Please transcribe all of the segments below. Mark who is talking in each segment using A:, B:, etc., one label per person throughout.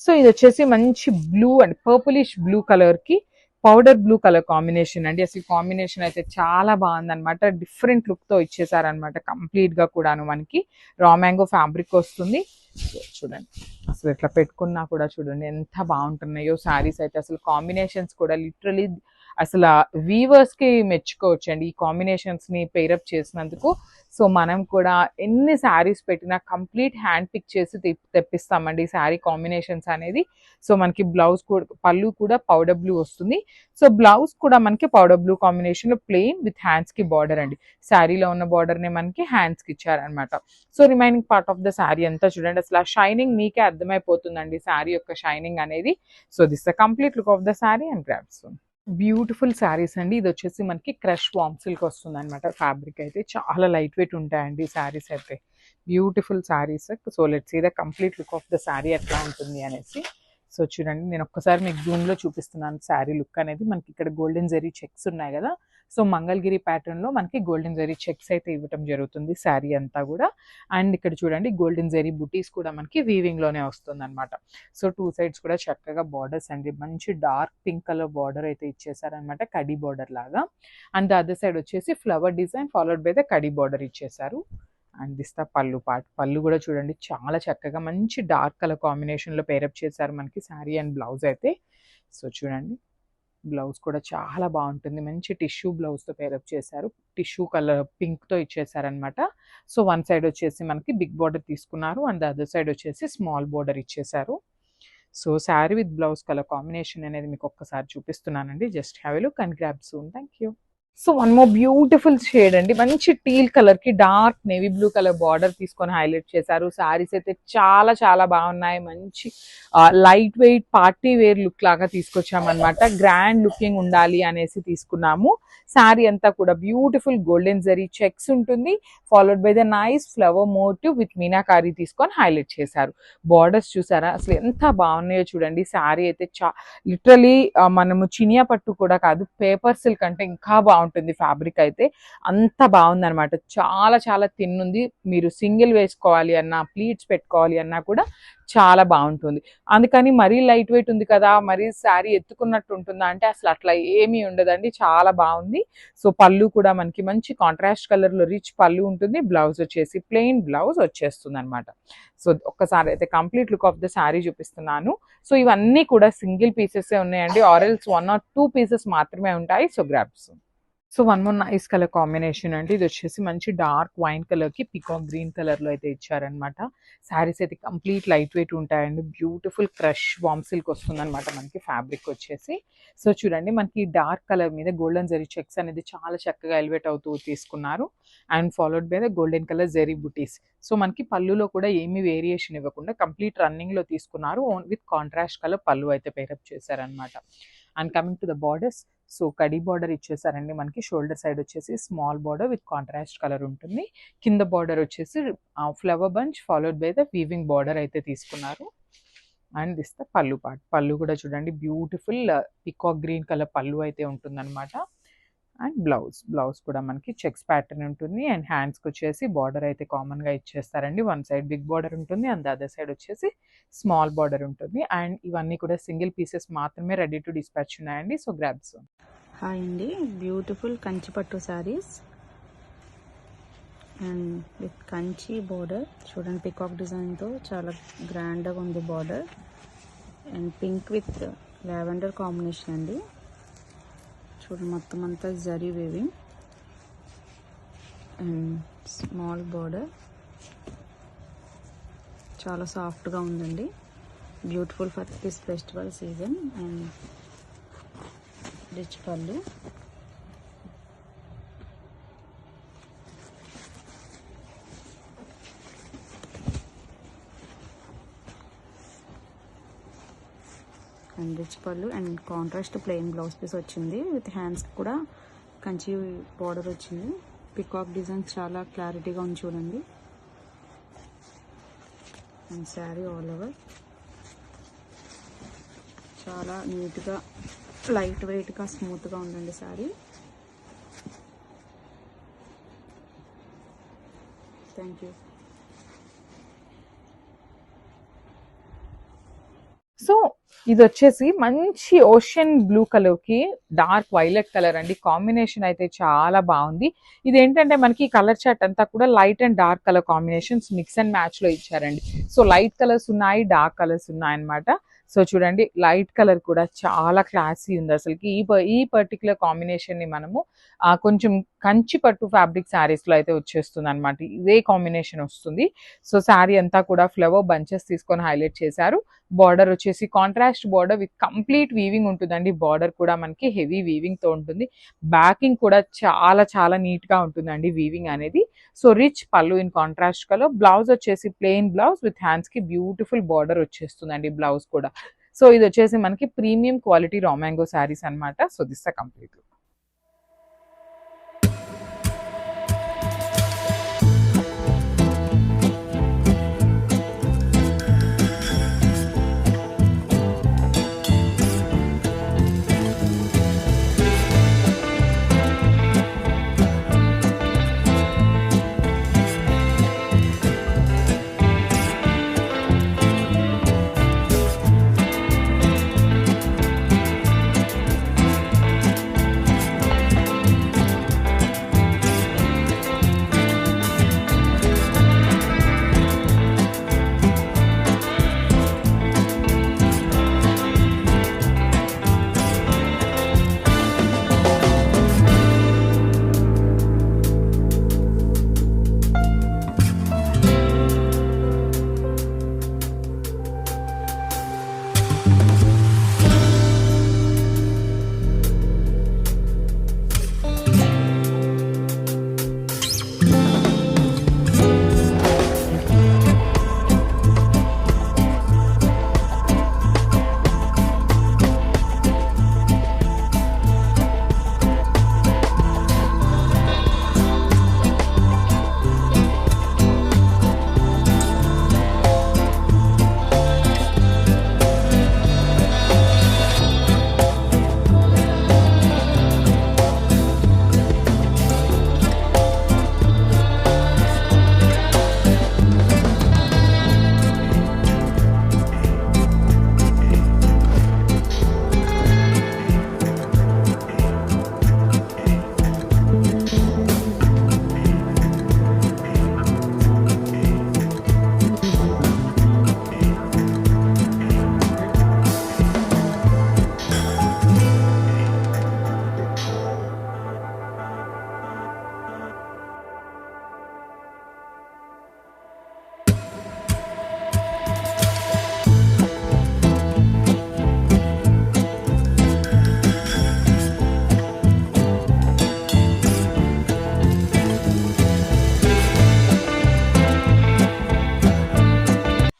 A: So ఇది వచ్చేసి మంచి blue and purplish blue colour కి పౌడర్ బ్లూ కలర్ కాంబినేషన్ అండి. అసలు కాంబినేషన్ అయితే చాలా బాగుందన్నమాట. డిఫరెంట్ లుక్ తో ఇచ్చేసారనమాట కంప్లీట్ గా కూడాను. మనకి రా మ్యాంగో ఫ్యాబ్రిక్ వస్తుంది. చూడండి అసలు ఇట్లా పెట్టుకున్నా కూడా చూడండి ఎంత బాగుంటున్నాయో శారీస్ అయితే. అసలు కాంబినేషన్స్ కూడా లిటరలీ అసలు వీవర్స్ కి మెచ్చుకోవచ్చు అండి ఈ కాంబినేషన్స్ ని పేరప్ చేసినందుకు. సో మనం కూడా ఎన్ని శారీస్ పెట్టినా కంప్లీట్ హ్యాండ్ పిక్ చేసి తెప్పిస్తామండి ఈ శారీ కాంబినేషన్స్ అనేది. సో మనకి బ్లౌజ్ కూడా పళ్ళు కూడా పౌడర్ బ్లూ వస్తుంది. సో బ్లౌజ్ కూడా మనకి పౌడర్ బ్లూ కాంబినేషన్ లో ప్లెయిన్ విత్ హ్యాండ్స్ కి బార్డర్ అండి. శారీలో ఉన్న బార్డర్ ని మనకి హ్యాండ్స్ కి ఇచ్చారనమాట. So remaining part of the sari అంతా చూడండి అసలు ఆ షైనింగ్ మీకే అర్థమైపోతుందండి శారీ యొక్క షైనింగ్ అనేది. So this the complete look of the sari and grasp. Beautiful saris అండి. ఇది వచ్చేసి మనకి క్రష్ వామ్ సిల్క్ వస్తుంది అనమాట. ఫ్యాబ్రిక్ అయితే చాలా లైట్ వెయిట్ ఉంటాయండి శారీస్ అయితే. Beautiful saris. So let's see the complete look of the sari ఎట్లా ఉంటుంది అనేసి. సో చూడండి నేను ఒక్కసారి మీకు జూమ్ లో చూపిస్తున్నాను శారీ లుక్ అనేది. మనకి ఇక్కడ గోల్డెన్ జరీ చెక్స్ ఉన్నాయి కదా. సో మంగళగిరి ప్యాటర్న్ లో మనకి గోల్డెన్ జరీ చెక్స్ అయితే ఇవ్వటం జరుగుతుంది శారీ అంతా కూడా. అండ్ ఇక్కడ చూడండి గోల్డెన్ జరీ బుటీస్ కూడా మనకి వీవింగ్ లోనే వస్తుంది అనమాట. సో టూ సైడ్స్ కూడా చక్కగా బార్డర్స్ అండి. మంచి డార్క్ పింక్ కలర్ బార్డర్ అయితే ఇచ్చేసారనమాట, కడి బార్డర్ లాగా. అండ్ ద అదర్ సైడ్ వచ్చేసి flower design followed by the kadhi border ఇచ్చేసారు. అండ్ దిస్ ద పళ్ళు పార్ట్. పళ్ళు కూడా చూడండి చాలా చక్కగా మంచి డార్క్ కలర్ కాంబినేషన్ లో పేరప్ చేశారు మనకి శారీ అండ్ బ్లౌజ్ అయితే. సో చూడండి బ్లౌజ్ కూడా చాలా బాగుంటుంది. మంచి టిష్యూ బ్లౌజ్ తో పేరప్ చేశారు. టిష్యూ కలర్ పింక్ తో ఇచ్చేసారనమాట. సో వన్ సైడ్ వచ్చేసి మనకి బిగ్ బార్డర్ తీసుకున్నారు అండ్ అదర్ సైడ్ వచ్చేసి స్మాల్ బార్డర్ ఇచ్చేసారు. So sari with blouse colour combination అనేది మీకు ఒక్కసారి చూపిస్తున్నానండి. Just have a look and grab soon. Thank you. So one more beautiful shade అండి. మంచి టీల్ కలర్ కి dark navy blue colour border తీసుకొని హైలైట్ చేశారు. శారీస్ అయితే చాలా చాలా బాగున్నాయి. మంచి light weight party wear look లాగా తీసుకొచ్చామన్నమాట. గ్రాండ్ లుకింగ్ ఉండాలి అనేసి తీసుకున్నాము. శారీ అంతా కూడా బ్యూటిఫుల్ గోల్డెన్ జరీ చెక్స్ ఉంటుంది. Followed by the nice flower motive with meenakari తీసుకొని హైలైట్ చేశారు. బార్డర్స్ చూసారా అసలు ఎంత బాగున్నాయో చూడండి. శారీ అయితే లిటరలీ మనము చినియా పట్టు కూడా కాదు, పేపర్ సిల్క్ అంటే ఇంకా బాగుంటుంది ఫ్యాబ్రిక్ అయితే. అంత బాగుందనమాట. చాలా చాలా థిన్ ఉంది. మీరు సింగిల్ వేసుకోవాలి అన్నా ప్లీట్స్ పెట్టుకోవాలి అన్నా కూడా చాలా బాగుంటుంది. అందుకని మరీ లైట్ వెయిట్ ఉంది కదా, మరీ శారీ ఎత్తుకున్నట్టు ఉంటుందా అంటే అసలు అట్లా ఏమీ ఉండదండి. చాలా బాగుంది. సో పళ్ళు కూడా మనకి మంచి కాంట్రాస్ట్ కలర్ లో రిచ్ పళ్ళు ఉంటుంది. బ్లౌజ్ వచ్చేసి ప్లెయిన్ బ్లౌజ్ వచ్చేస్తుంది అనమాట. సో ఒక్కసారి అయితే complete look of the sari చూపిస్తున్నాను. సో ఇవన్నీ కూడా సింగిల్ పీసెస్ ఉన్నాయండి, ఆరెల్స్ 1 or 2 పీసెస్ మాత్రమే ఉంటాయి. So grabs. So one more nice colour combination అండి. ఇది వచ్చేసి మంచి డార్క్ వైన్ కలర్ కి పికాక్ గ్రీన్ కలర్ లో అయితే ఇచ్చారనమాట. శారీస్ అయితే కంప్లీట్ లైట్ వెయిట్ ఉంటాయండి. బ్యూటిఫుల్ క్రష్ వామ్ సిల్క్ వస్తుంది అనమాట మనకి ఫ్యాబ్రిక్ వచ్చేసి. సో చూడండి మనకి డార్క్ కలర్ మీద గోల్డెన్ జరీ చెక్స్ అనేది చాలా చక్కగా ఎలివేట్ అవుతూ తీసుకున్నారు. And followed by the golden colour zari buttis. So మనకి పళ్ళులో కూడా ఏమీ వేరియేషన్ ఇవ్వకుండా కంప్లీట్ రన్నింగ్ లో తీసుకున్నారు. విత్ కాంట్రాస్ట్ కలర్ పళ్ళు అయితే పేరప్ చేశారనమాట. And coming to the borders. So kadhi border ఇచ్చేసారండి మనకి. షోల్డర్ సైడ్ వచ్చేసి small border with contrast colour ఉంటుంది. కింద బార్డర్ వచ్చేసి flower bunch followed by the weaving border అయితే తీసుకున్నారు. అండ్ దిస్ ద పళ్ళు పార్ట్. పళ్ళు కూడా చూడండి బ్యూటిఫుల్ పికాక్ గ్రీన్ కలర్ పళ్ళు అయితే ఉంటుందన్నమాట. అండ్ బ్లౌజ్ కూడా మనకి చెక్స్ ప్యాటర్న్ ఉంటుంది. అండ్ హ్యాండ్స్కి వచ్చేసి బార్డర్ అయితే కామన్గా ఇచ్చేస్తారండి. వన్ సైడ్ బిగ్ బార్డర్ ఉంటుంది అండ్ అదర్ సైడ్ వచ్చేసి స్మాల్ బార్డర్ ఉంటుంది. అండ్ ఇవన్నీ కూడా సింగిల్ పీసెస్ మాత్రమే రెడీ టు డిస్పాచ్ ఉన్నాయండి. So grabs.
B: హాయ్ అండి, బ్యూటిఫుల్ కంచి పట్టు saris and with Kanchi border. చూడండి పికాక్ డిజైన్తో చాలా గ్రాండ్గా ఉంది border. And pink with lavender combination అండి. చూడండి మొత్తం అంతా zari weaving and small border. చాలా సాఫ్ట్గా ఉందండి. Beautiful for this festival season. And rich పళ్ళు. అండ్ రిచ్ పళ్ళు and contrast plain blouse piece వచ్చింది. విత్ హ్యాండ్స్ కూడా కంచి బార్డర్ వచ్చింది. పికాక్ డిజైన్ చాలా క్లారిటీగా ఉంది చూడండి. అండ్ శారీ ఆల్ ఓవర్ చాలా నీట్గా లైట్ వెయిట్గా స్మూత్గా ఉందండి శారీ. Thank you.
A: సో ఇది వచ్చేసి మంచి ఓషన్ బ్లూ కలర్ కి డార్క్ వైలెట్ కలర్ అండి. కాంబినేషన్ అయితే చాలా బాగుంది. ఇది ఏంటంటే మనకి కలర్ చార్ట్ అంతా కూడా light and dark colour combinations mix and match లో ఇచ్చారండి. సో లైట్ కలర్స్ ఉన్నాయి, డార్క్ కలర్స్ ఉన్నాయి అన్నమాట. సో చూడండి లైట్ కలర్ కూడా చాలా క్లాసీ ఉంది అసలుకి. ఈ పర్టికులర్ కాంబినేషన్ ని మనము కొంచెం కంచి పట్టు ఫ్యాబ్రిక్ శారీస్ లో అయితే వచ్చేస్తుంది అనమాట. ఇదే కాంబినేషన్ వస్తుంది. సో శారీ అంతా కూడా ఫ్లవర్ బంచెస్ తీసుకొని హైలైట్ చేశారు. బార్డర్ వచ్చేసి contrast border with complete weaving ఉంటుందండి. బార్డర్ కూడా మనకి హెవీ వీవింగ్ తో ఉంటుంది. బ్యాకింగ్ కూడా చాలా చాలా నీట్ గా ఉంటుందండి వీవింగ్ అనేది. So rich pallu in contrast colour. Blouse వచ్చేసి ప్లెయిన్ బ్లౌజ్ విత్ హ్యాండ్స్ కి బ్యూటిఫుల్ బార్డర్ వచ్చేస్తుందండి బ్లౌజ్ కూడా. సో ఇది వచ్చేసి మనకి premium quality raw mango saris అనమాట. So this complete.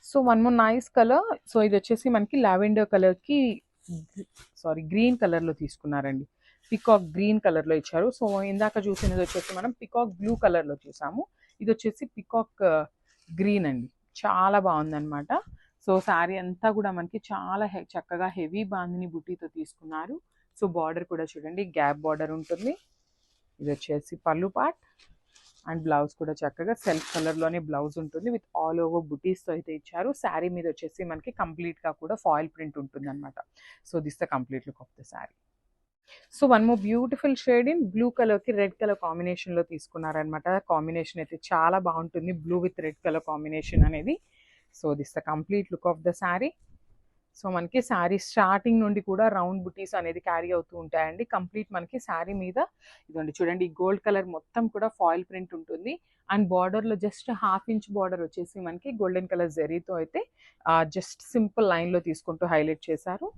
A: So one more nice colour. So ఇది వచ్చేసి మనకి లావెండర్ కలర్ కి గ్రీన్ కలర్ లో తీసుకున్నారండి. పికాక్ గ్రీన్ కలర్ లో ఇచ్చారు. సో ఇందాక చూసినది వచ్చేసి మనం పికాక్ బ్లూ కలర్ లో చూసాము. ఇది వచ్చేసి పికాక్ గ్రీన్ అండి. చాలా బాగుందన్నమాట. సో శారీ అంతా కూడా మనకి చాలా చక్కగా హెవీ బాందిని బుట్టీతో తీసుకున్నారు. సో బార్డర్ కూడా చూడండి గ్యాప్ బార్డర్ ఉంటుంది. ఇది వచ్చేసి పళ్ళు పార్ట్ అండ్ బ్లౌజ్ కూడా చక్కగా సెల్ఫ్ కలర్ లోనే బ్లౌజ్ ఉంటుంది విత్ ఆల్ ఓవర్ బుటీస్ తో అయితే ఇచ్చారు. శారీ మీద వచ్చేసి మనకి కంప్లీట్ గా కూడా ఫాయిల్ ప్రింట్ ఉంటుంది అనమాట. So this the complete look of the sari. So one more beautiful shade in blue colour కి రెడ్ కలర్ కాంబినేషన్ లో తీసుకున్నారనమాట. కాంబినేషన్ అయితే చాలా బాగుంటుంది blue with red colour combination అనేది. So this the complete look of the sari. So మనకి sari starting నుండి కూడా రౌండ్ బుటీస్ అనేది క్యారీ అవుతూ ఉంటాయండి. కంప్లీట్ మనకి శారీ మీద ఇదండి చూడండి గోల్డ్ కలర్ మొత్తం కూడా ఫాయిల్ ప్రింట్ ఉంటుంది. అండ్ బార్డర్ లో జస్ట్ హాఫ్ ఇంచ్ బార్డర్ వచ్చేసి మనకి గోల్డెన్ కలర్ జరీతో అయితే జస్ట్ సింపుల్ లైన్ లో తీసుకుంటూ హైలైట్ చేశారు.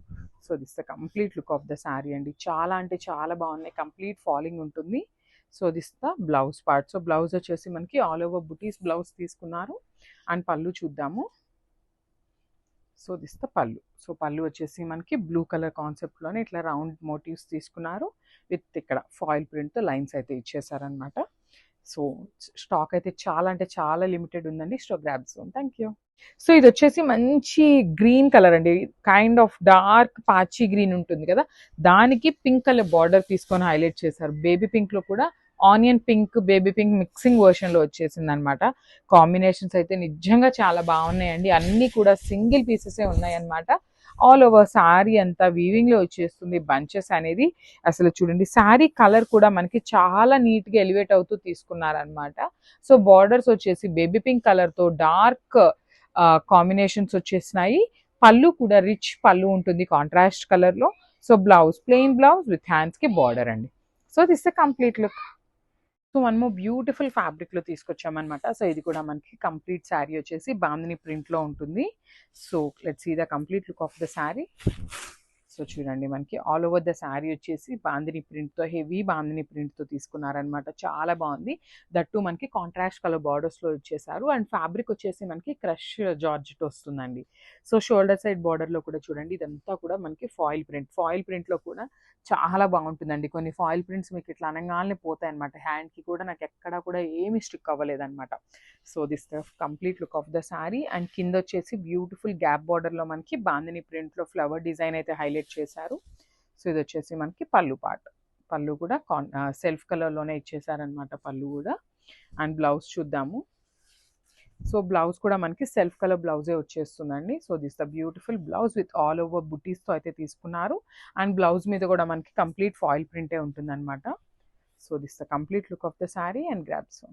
A: So this the complete look of the sari అండి. చాలా అంటే చాలా బాగున్నాయి. కంప్లీట్ ఫాలింగ్ ఉంటుంది. So this the blouse part. So blouse వచ్చేసి మనకి ఆల్ ఓవర్ బుటీస్ బ్లౌజ్ తీసుకున్నారు. అండ్ పళ్ళు చూద్దాము. సో దిస్ ద పళ్ళు. సో పళ్ళు వచ్చేసి మనకి బ్లూ కలర్ కాన్సెప్ట్ లోనే ఇట్లా రౌండ్ మోటివ్స్ తీసుకున్నారు విత్ ఇక్కడ ఫాయిల్ ప్రింట్ తో లైన్స్ అయితే ఇచ్చేసారనమాట. సో స్టాక్ అయితే చాలా అంటే చాలా లిమిటెడ్ ఉందండి. Stock grab zone. Thank you. So ఇది వచ్చేసి మంచి గ్రీన్ కలర్ అండి. కైండ్ ఆఫ్ డార్క్ పాచి గ్రీన్ ఉంటుంది కదా, దానికి పింక్ కలర్ బార్డర్ తీసుకొని హైలైట్ చేశారు. బేబీ పింక్ లో కూడా onion pink, baby pink mixing version లో వచ్చేసింది అనమాట. కాంబినేషన్స్ అయితే నిజంగా చాలా బాగున్నాయండి. అన్ని కూడా సింగిల్ పీసెసే ఉన్నాయన్నమాట. ఆల్ ఓవర్ శారీ అంతా వీవింగ్ లో వచ్చేస్తుంది. బంచెస్ అనేది అసలు చూడండి, శారీ కలర్ కూడా మనకి చాలా నీట్ గా ఎలివేట్ అవుతూ తీసుకున్నారనమాట. సో బార్డర్స్ వచ్చేసి బేబీ పింక్ కలర్ తో డార్క్ కాంబినేషన్స్ వచ్చేసినాయి. పళ్ళు కూడా రిచ్ పళ్ళు ఉంటుంది కాంట్రాస్ట్ కలర్ లో. So blouse plain blouse with hands కి బార్డర్ అండి. So this the complete look. So మనము బ్యూటిఫుల్ ఫ్యాబ్రిక్ లో తీసుకొచ్చామన్నమాట. సో ఇది కూడా మనకి కంప్లీట్ శారీ వచ్చేసి బాందిని ప్రింట్ లో ఉంటుంది. So let's see the complete look of the sari. So చూడండి, మనకి ఆల్ ఓవర్ ద శారీ వచ్చేసి బాందిని ప్రింట్ తో, హెవీ బాందిని ప్రింట్ తో తీసుకున్నారనమాట. చాలా బాగుంది. దట్టు మనకి కాంట్రాస్ట్ కలర్ బార్డర్స్ లో ఇచ్చేసారు. అండ్ ఫ్యాబ్రిక్ వచ్చేసి మనకి క్రష్ జార్జెట్ వస్తుందండి. సో షోల్డర్ సైడ్ బార్డర్ లో కూడా చూడండి, ఇదంతా కూడా మనకి ఫాయిల్ ప్రింట్. ఫాయిల్ ప్రింట్ లో కూడా చాలా బాగుంటుందండి. కొన్ని ఫాయిల్ ప్రింట్స్ మీకు ఇట్లా అనగానే పోతాయి అనమాట. హ్యాండ్ కి కూడా నాకు ఎక్కడా కూడా ఏమి స్టిక్ అవ్వలేదన్నమాట. So this the complete look of the sari. And కింద వచ్చేసి బ్యూటిఫుల్ గ్యాప్ బార్డర్ లో మనకి బాందిని ప్రింట్ లో ఫ్లవర్ డిజైన్ అయితే హైలైట్ చేశారు. సో ఇది వచ్చేసి మనకి పళ్ళు పార్ట్. పళ్ళు కూడా సెల్ఫ్ కలర్ లోనే ఇచ్చేసారనమాట పళ్ళు కూడా. అండ్ బ్లౌజ్ చూద్దాము. సో బ్లౌజ్ కూడా మనకి సెల్ఫ్ కలర్ బ్లౌజే వచ్చేస్తుందండి. So this the beautiful blouse with all over బుటీస్ తో అయితే తీసుకున్నారు. అండ్ బ్లౌజ్ మీద కూడా మనకి కంప్లీట్ ఫాయిల్ ప్రింటే ఉంటుంది అనమాట. So this the complete look of the sari and grabs.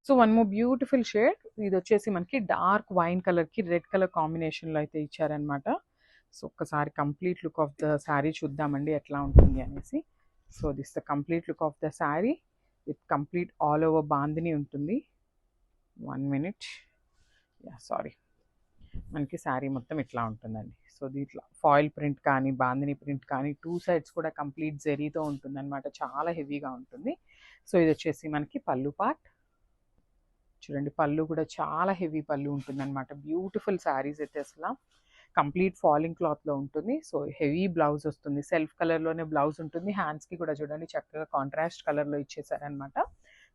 A: So one more beautiful shade. ఇది వచ్చేసి మనకి డార్క్ వైన్ కలర్ కి రెడ్ కలర్ కాంబినేషన్ లో అయితే ఇచ్చారనమాట. సో ఒక్కసారి complete look of the sari చూద్దామండి ఎట్లా ఉంటుంది అనేసి. So this the complete look of the sari with complete all over bandhani ఉంటుంది. 1 minute. సారీ, మనకి శారీ మొత్తం ఇట్లా ఉంటుందండి. సో దీంట్లో ఫాయిల్ ప్రింట్ కానీ బాందిని ప్రింట్ కానీ 2 sides కూడా కంప్లీట్ జరీతో ఉంటుంది అనమాట. చాలా హెవీగా ఉంటుంది. సో ఇది వచ్చేసి మనకి పళ్ళు పార్ట్. చూడండి, పళ్ళు కూడా చాలా హెవీ పళ్ళు ఉంటుంది అనమాట. బ్యూటిఫుల్ శారీస్ అయితే అసలు కంప్లీట్ ఫాలింగ్ క్లాత్ లో ఉంటుంది. సో హెవీ బ్లౌజ్ వస్తుంది. సెల్ఫ్ కలర్ లోనే బ్లౌజ్ ఉంటుంది. హ్యాండ్స్ కి కూడా చూడండి చక్కగా కాంట్రాస్ట్ కలర్ లో ఇచ్చేసారనమాట.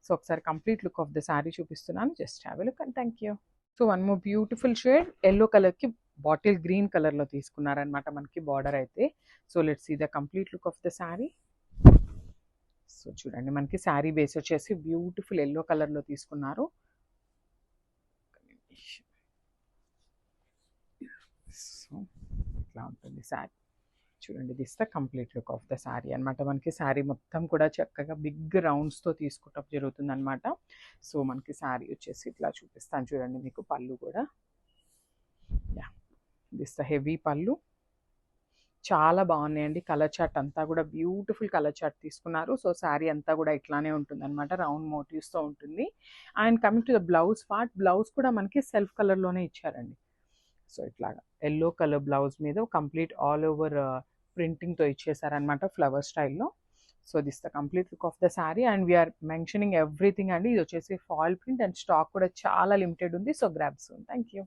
A: సో ఒకసారి complete look of the sari చూపిస్తున్నాను. Just have a look and thank you. So one more beautiful shade. Yellow colour కి బాటిల్ గ్రీన్ కలర్ లో తీసుకున్నారనమాట మనకి బార్డర్ అయితే. So let's see the complete look of the sari. So చూడండి, మనకి sari base వచ్చేసి beautiful yellow colour లో తీసుకున్నారు. సో ఇట్లా ఉంటుంది శారీ. చూడండి, this the complete look of the sari అనమాట. మనకి శారీ మొత్తం కూడా చక్కగా బిగ్ రౌండ్స్ తో తీసుకోవటం జరుగుతుంది అనమాట. సో మనకి శారీ వచ్చేసి ఇట్లా చూపిస్తాను చూడండి మీకు. పళ్ళు కూడా దిస్ ద హెవీ పళ్ళు. చాలా బాగున్నాయండి. కలర్ చార్ట్ అంతా కూడా బ్యూటిఫుల్ కలర్ చార్ట్ తీసుకున్నారు. సో శారీ అంతా కూడా ఇట్లానే ఉంటుంది అనమాట. రౌండ్ మోటివ్స్ తో ఉంటుంది. And coming to the blouse part. Blouse కూడా మనకి సెల్ఫ్ కలర్ లోనే ఇచ్చారండి. సో ఇట్లాగా ఎల్లో కలర్ బ్లౌజ్ మీద కంప్లీట్ ఆల్ ఓవర్ ప్రింటింగ్ తో ఇచ్చేసారనమాట ఫ్లవర్ స్టైల్లో. So this the complete look of the sari. And we're mentioning everything అండి. ఇది వచ్చేసి ఫాయిల్ ప్రింట్ అండ్ స్టాక్ కూడా చాలా లిమిటెడ్ ఉంది. So grab soon. Thank you.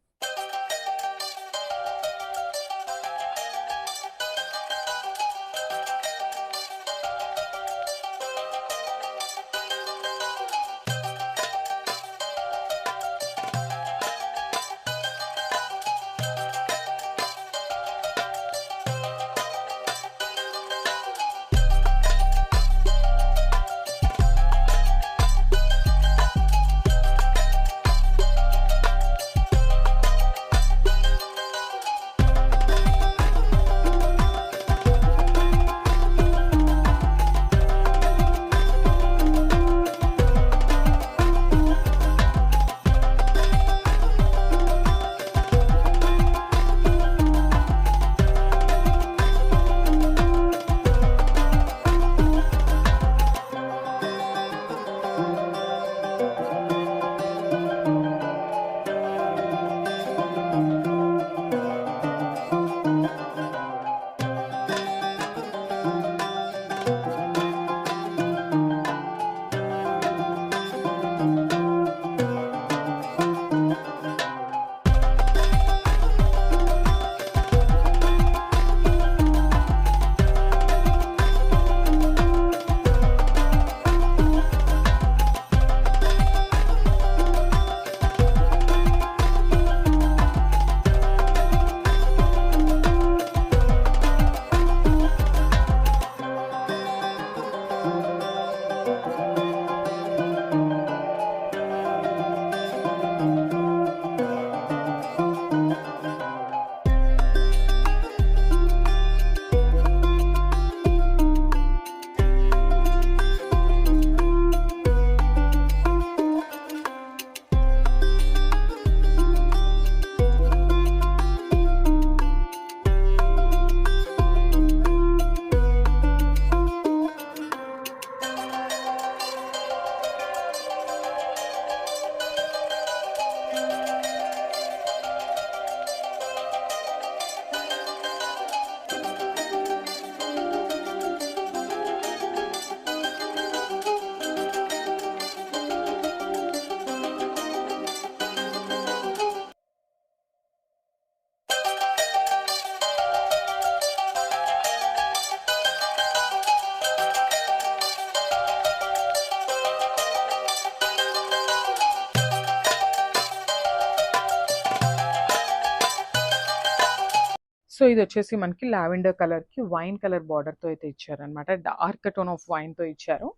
A: ఇది వచ్చేసి మనకి లావెండర్ కలర్కి వైన్ కలర్ బార్డర్తో అయితే ఇచ్చారనమాట. డార్క్ టోన్ ఆఫ్ వైన్తో ఇచ్చారు.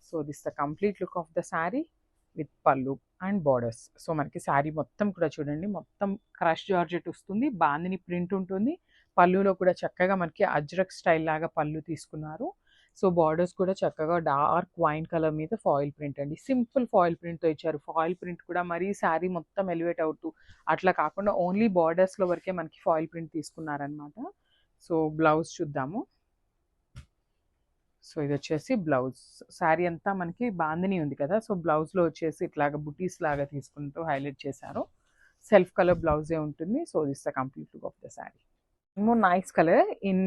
A: So this the complete look of the sari with పళ్ళు అండ్ బార్డర్స్. సో మనకి శారీ మొత్తం కూడా చూడండి, మొత్తం క్రష్ జార్జెట్ వస్తుంది, బాందిని ప్రింట్ ఉంటుంది. పళ్ళులో కూడా చక్కగా మనకి అజ్రక్ స్టైల్ లాగా పళ్ళు తీసుకున్నారు. సో బార్డర్స్ కూడా చక్కగా డార్క్ వైన్ కలర్ మీద ఫాయిల్ ప్రింట్ అండి, సింపుల్ ఫాయిల్ ప్రింట్తో ఇచ్చారు. ఫాయిల్ ప్రింట్ కూడా మరీ శారీ మొత్తం ఎలివేట్ అవుతూ అట్లా కాకుండా ఓన్లీ బార్డర్స్లో వరకే మనకి ఫాయిల్ ప్రింట్ తీసుకున్నారనమాట. సో బ్లౌజ్ చూద్దాము. సో ఇది వచ్చేసి బ్లౌజ్. శారీ అంతా మనకి బాందిని ఉంది కదా, సో బ్లౌజ్లో వచ్చేసి ఇట్లాగా బుటీస్ లాగా తీసుకుంటూ హైలైట్ చేశారు. సెల్ఫ్ కలర్ బ్లౌజే ఉంటుంది. So this the complete look of the sari. More nice colour in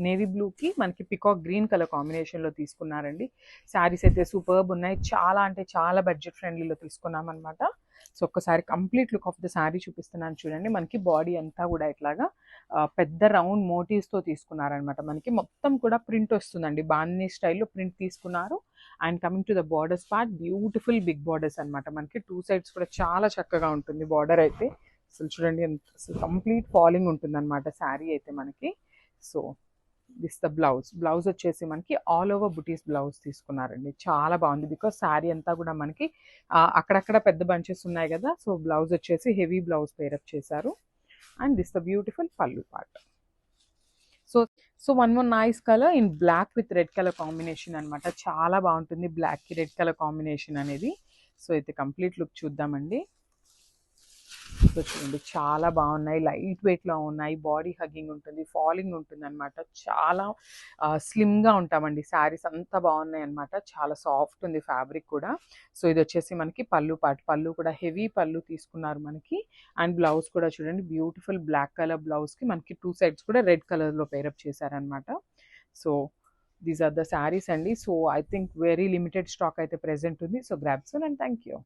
A: navy బ్లూకి మనకి పికాక్ గ్రీన్ కలర్ కాంబినేషన్లో తీసుకున్నారండి. శారీస్ అయితే సూపర్బ్ ఉన్నాయి, చాలా అంటే చాలా బడ్జెట్ ఫ్రెండ్లీలో తీసుకున్నాం అనమాట. సో ఒక్కసారి complete look of the sari చూపిస్తున్నాను చూడండి. మనకి బాడీ అంతా కూడా ఇట్లాగా పెద్ద రౌండ్ మోటివ్స్తో తీసుకున్నారనమాట. మనకి మొత్తం కూడా ప్రింట్ వస్తుందండి, బాందిని స్టైల్లో ప్రింట్ తీసుకున్నారు. And coming to the borders part, beautiful big borders అనమాట. మనకి 2 సైడ్స్ కూడా చాలా చక్కగా ఉంటుంది బార్డర్ అయితే. అసలు చూడండి, అసలు కంప్లీట్ ఫాలింగ్ ఉంటుంది అనమాట శారీ అయితే మనకి. So this the blouse. Blouse వచ్చేసి మనకి ఆల్ ఓవర్ బుటీస్ బ్లౌజ్ తీసుకున్నారండి, చాలా బాగుంది. బికాస్ శారీ అంతా కూడా మనకి అక్కడక్కడ పెద్ద బంచెస్ ఉన్నాయి కదా, సో బ్లౌజ్ వచ్చేసి హెవీ బ్లౌజ్ పేరప్ చేశారు. అండ్ దిస్ ద బ్యూటిఫుల్ పళ్ళు part. So one more nice colour in black with red colour combination అనమాట. చాలా బాగుంటుంది బ్లాక్కి రెడ్ కలర్ కాంబినేషన్ అనేది. సో అయితే కంప్లీట్ లుక్ చూద్దామండి. సో చూడండి, చాలా బాగున్నాయి, లైట్ వెయిట్లో ఉన్నాయి, బాడీ హగ్గింగ్ ఉంటుంది, ఫాలింగ్ ఉంటుంది అనమాట. చాలా స్లిమ్గా ఉంటామండి, శారీస్ అంతా బాగున్నాయి అనమాట. చాలా సాఫ్ట్ ఉంది ఫ్యాబ్రిక్ కూడా. సో ఇది వచ్చేసి మనకి పళ్ళు పార్ట్. పళ్ళు కూడా హెవీ పళ్ళు తీసుకున్నారు మనకి. అండ్ బ్లౌజ్ కూడా చూడండి, బ్యూటిఫుల్ బ్లాక్ కలర్ బ్లౌజ్కి మనకి 2 సైడ్స్ కూడా రెడ్ కలర్లో పేరప్ చేశారనమాట. So these are the saris అండి. So I think very limited stock అయితే ప్రెజెంట్ ఉంది. So grab soon and thank you.